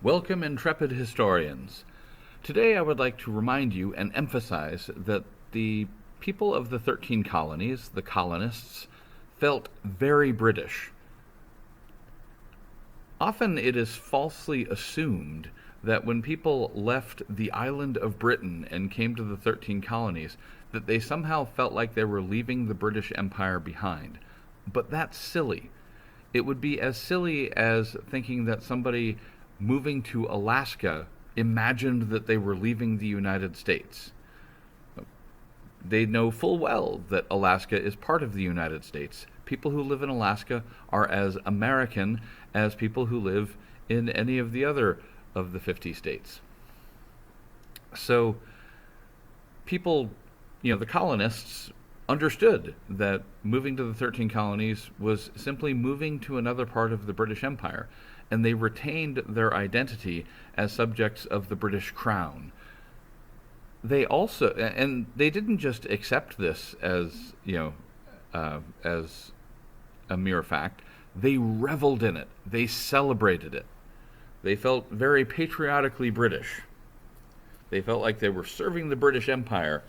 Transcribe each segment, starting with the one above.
Welcome, intrepid historians. Today I would like to remind you and emphasize that the people of the 13 colonies, the colonists, felt very British. Often it is falsely assumed that when people left the island of Britain and came to the 13 colonies, that they somehow felt like they were leaving the British Empire behind. But that's silly. It would be as silly as thinking that somebody moving to Alaska imagined that they were leaving the United States. They know full well that Alaska is part of the United States. People who live in Alaska are as American as people who live in any of the other of the 50 states. So people, the colonists understood that moving to the 13 colonies was simply moving to another part of the British Empire, and they retained their identity as subjects of the British Crown. They also, and they didn't just accept this as, as a mere fact. They reveled in it. They celebrated it. They felt very patriotically British. They felt like they were serving the British Empire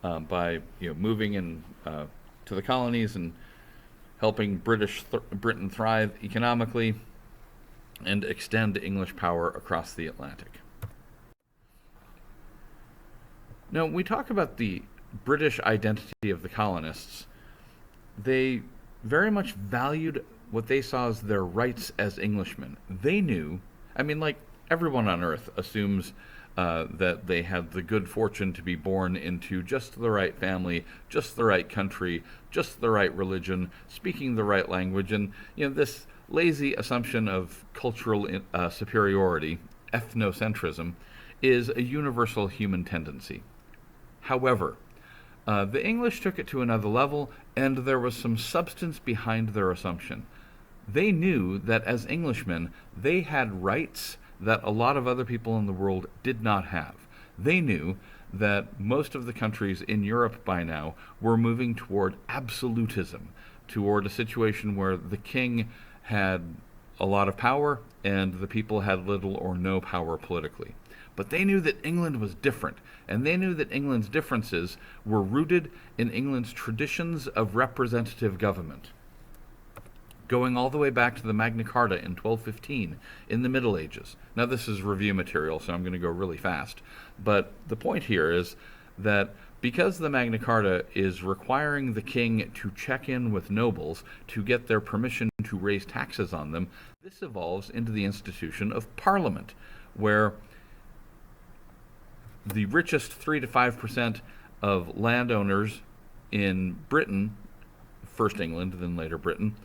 by moving in to the colonies and helping Britain thrive economically and extend English power across the Atlantic. Now, when we talk about the British identity of the colonists, they very much valued what they saw as their rights as Englishmen. They knew, like everyone on Earth assumes that they had the good fortune to be born into just the right family, just the right country, just the right religion, speaking the right language, and this lazy assumption of cultural superiority, ethnocentrism, is a universal human tendency. However, the English took it to another level, and there was some substance behind their assumption. They knew that as Englishmen, they had rights that a lot of other people in the world did not have. They knew that most of the countries in Europe by now were moving toward absolutism, toward a situation where the king had a lot of power and the people had little or no power politically. But they knew that England was different, and they knew that England's differences were rooted in England's traditions of representative government, going all the way back to the Magna Carta in 1215 in the Middle Ages. Now, this is review material, so I'm going to go really fast. But the point here is that because the Magna Carta is requiring the king to check in with nobles to get their permission to raise taxes on them, this evolves into the institution of Parliament, where the richest 3 to 5% of landowners in Britain, first England, then later Britain,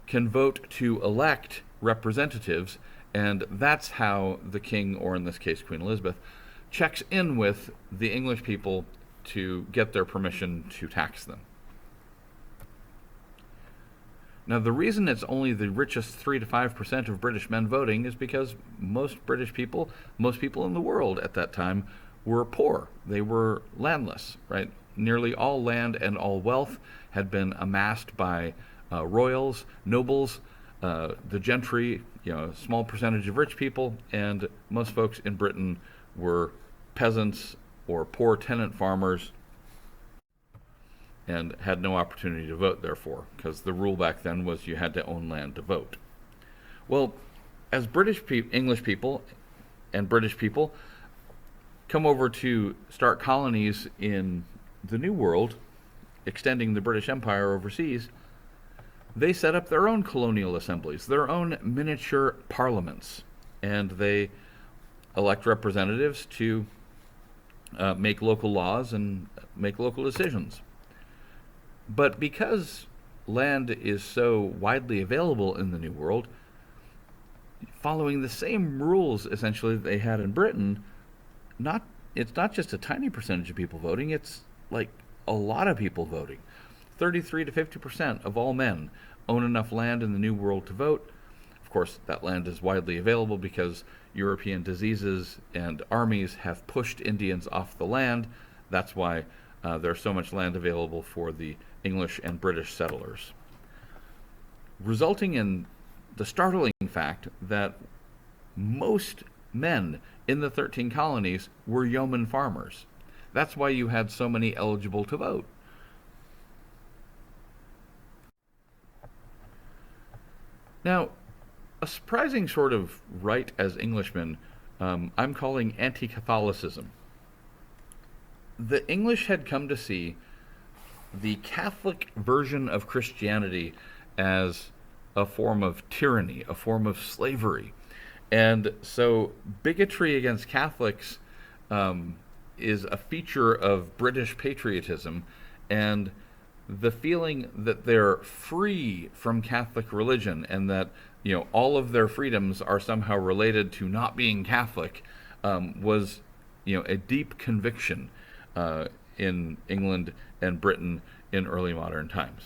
can vote to elect representatives, and that's how the king, or in this case Queen Elizabeth, checks in with the English people to get their permission to tax them. Now, the reason it's only the richest 3 to 5% of British men voting is because most people in the world at that time were poor. They were landless, right? Nearly all land and all wealth had been amassed by royals, nobles, the gentry, a small percentage of rich people, and most folks in Britain were peasants or poor tenant farmers and had no opportunity to vote, therefore, because the rule back then was you had to own land to vote. Well, as English people and British people come over to start colonies in the New World, extending the British Empire overseas, they set up their own colonial assemblies, their own miniature parliaments, and they elect representatives to make local laws and make local decisions. But because land is so widely available in the New World, following the same rules essentially that they had in Britain, it's not just a tiny percentage of people voting, it's like a lot of people voting. 33 to 50% of all men own enough land in the New World to vote. Of course, that land is widely available because European diseases and armies have pushed Indians off the land. That's why there's so much land available for the English and British settlers, resulting in the startling fact that most men in the 13 colonies were yeoman farmers. That's why you had so many eligible to vote. Now, a surprising sort of right as Englishmen, I'm calling anti Catholicism. The English had come to see the Catholic version of Christianity as a form of tyranny, a form of slavery. And so bigotry against Catholics is a feature of British patriotism, and the feeling that they're free from Catholic religion and that all of their freedoms are somehow related to not being Catholic was a deep conviction in England and Britain in early modern times.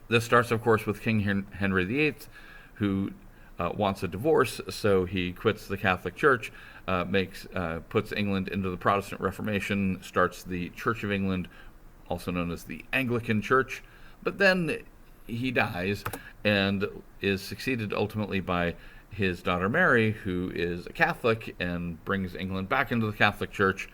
This starts, of course, with King Henry VIII, who wants a divorce, so he quits the Catholic Church, puts England into the Protestant Reformation, starts the Church of England, also known as the Anglican Church. But then he dies and is succeeded ultimately by his daughter Mary, who is a Catholic and brings England back into the Catholic Church.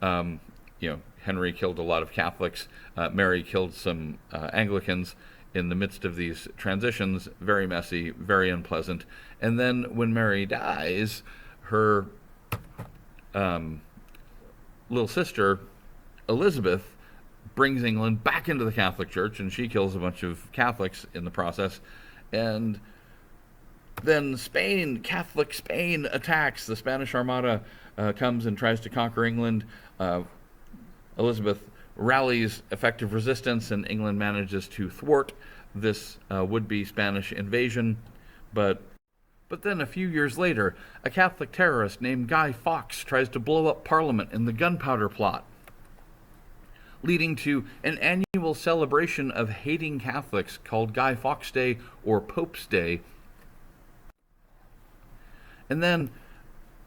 Henry killed a lot of Catholics. Mary killed some Anglicans in the midst of these transitions. Very messy, very unpleasant. And then when Mary dies, her little sister, Elizabeth, brings England back into the Catholic Church, and she kills a bunch of Catholics in the process. And then Catholic Spain attacks. The Spanish Armada comes and tries to conquer England. Elizabeth rallies effective resistance, and England manages to thwart this would-be Spanish invasion. But then a few years later, a Catholic terrorist named Guy Fawkes tries to blow up Parliament in the Gunpowder Plot, leading to an annual celebration of hating Catholics called Guy Fawkes Day or Pope's Day. And then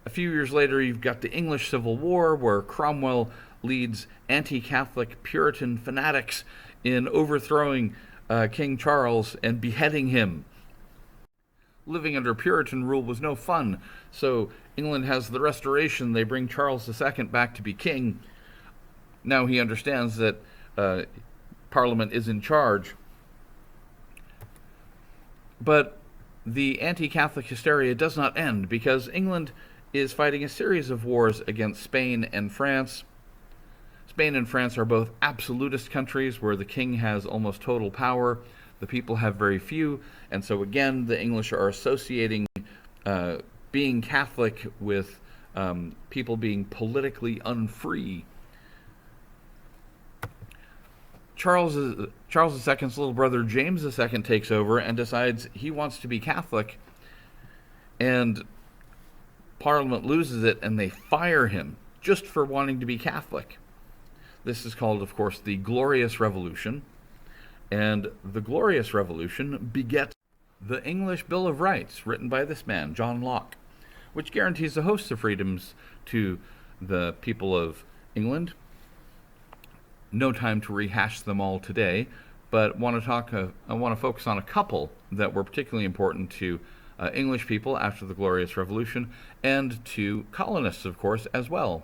a few years later, you've got the English Civil War, where Cromwell leads anti-Catholic Puritan fanatics in overthrowing King Charles and beheading him. Living under Puritan rule was no fun, so England has the Restoration. They bring Charles II back to be king. Now he understands that Parliament is in charge. But the anti-Catholic hysteria does not end, because England is fighting a series of wars against Spain and France. Spain and France are both absolutist countries where the king has almost total power. The people have very few, and so again, the English are associating being Catholic with people being politically unfree. Charles II's little brother James II takes over and decides he wants to be Catholic, and Parliament loses it, and they fire him just for wanting to be Catholic. This is called, of course, the Glorious Revolution, and the Glorious Revolution begets the English Bill of Rights, written by this man, John Locke, which guarantees a host of freedoms to the people of England. No time to rehash them all today, but I want to focus on a couple that were particularly important to English people after the Glorious Revolution, and to colonists, of course, as well,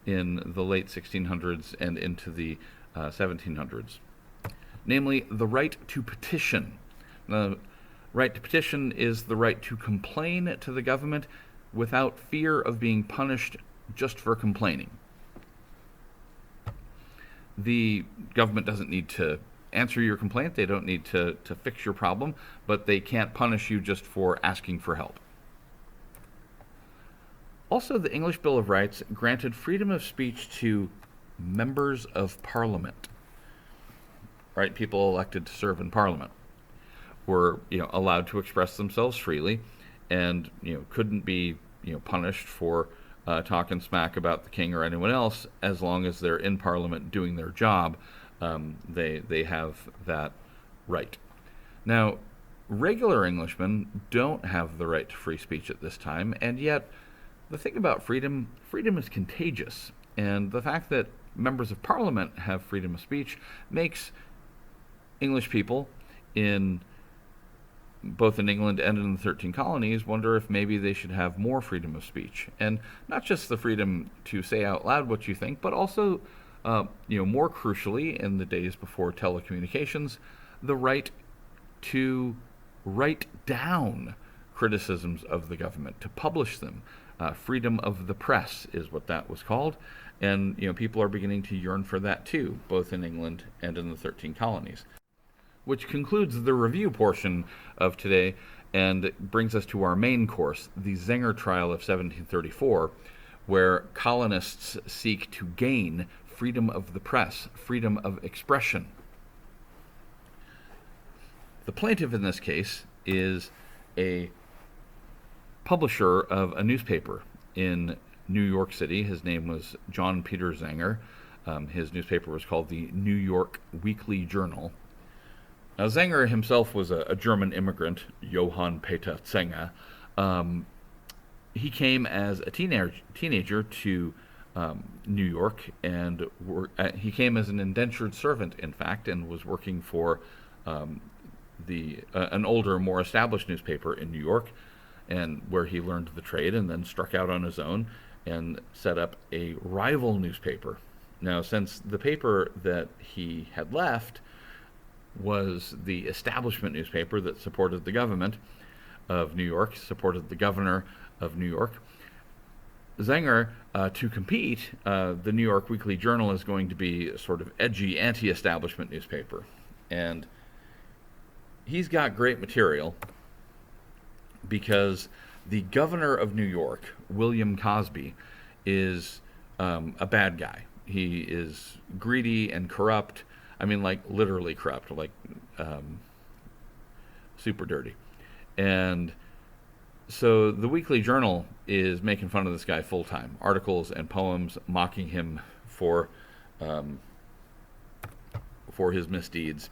in the late 1600s and into the 1700s. Namely, the right to petition. The right to petition is the right to complain to the government without fear of being punished just for complaining. The government doesn't need to answer your complaint. They don't need to fix your problem, but they can't punish you just for asking for help. Also, the English Bill of Rights granted freedom of speech to members of Parliament. Right? People elected to serve in Parliament were, allowed to express themselves freely, and couldn't be, punished for talking smack about the king or anyone else, as long as they're in Parliament doing their job. They have that right. Now, regular Englishmen don't have the right to free speech at this time, and yet the thing about freedom is contagious, and the fact that members of Parliament have freedom of speech makes English people in both in England and in the 13 colonies, wonder if maybe they should have more freedom of speech. And not just the freedom to say out loud what you think, but also, more crucially, in the days before telecommunications, the right to write down criticisms of the government, to publish them. Freedom of the press is what that was called. And, people are beginning to yearn for that too, both in England and in the 13 colonies. Which concludes the review portion of today and brings us to our main course, the Zenger trial of 1734, where colonists seek to gain freedom of the press, freedom of expression. The plaintiff in this case is a publisher of a newspaper in New York City. His name was John Peter Zenger. His newspaper was called the New York Weekly Journal. Now, Zenger himself was a German immigrant, Johann Peter Zenger. He came as a teenager to New York, and he came as an indentured servant, in fact, and was working for an older, more established newspaper in New York, and where he learned the trade and then struck out on his own and set up a rival newspaper. Now, since the paper that he had left was the establishment newspaper that supported the government of New York, supported the governor of New York, Zenger, to compete, the New York Weekly Journal is going to be a sort of edgy anti-establishment newspaper. And he's got great material because the governor of New York, William Cosby, is a bad guy. He is greedy and corrupt. I mean, like, literally corrupt, like, super dirty. And so the Weekly Journal is making fun of this guy full time. Articles and poems mocking him for his misdeeds.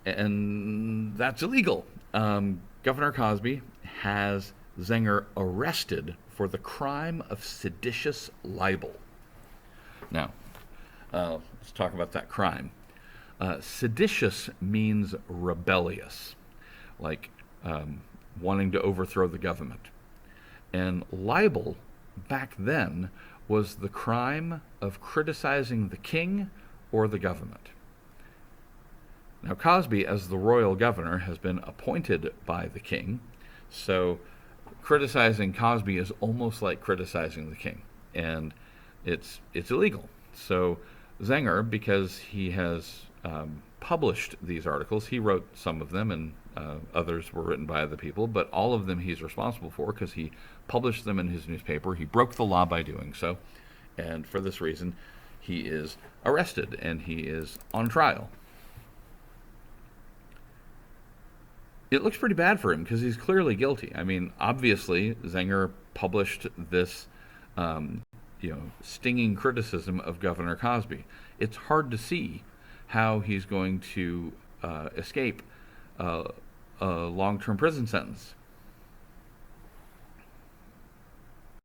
And that's illegal. Governor Cosby has Zenger arrested for the crime of seditious libel. Now, let's talk about that crime. Seditious means rebellious, like wanting to overthrow the government. And libel, back then, was the crime of criticizing the king or the government. Now, Cosby, as the royal governor, has been appointed by the king, so criticizing Cosby is almost like criticizing the king, and it's illegal. So Zenger, because he has published these articles, he wrote some of them, and others were written by other people, but all of them he's responsible for because he published them in his newspaper. He broke the law by doing so, and for this reason, he is arrested and he is on trial. It looks pretty bad for him because he's clearly guilty. I mean, obviously, Zenger published this, stinging criticism of Governor Cosby. It's hard to see how he's going to escape a long-term prison sentence.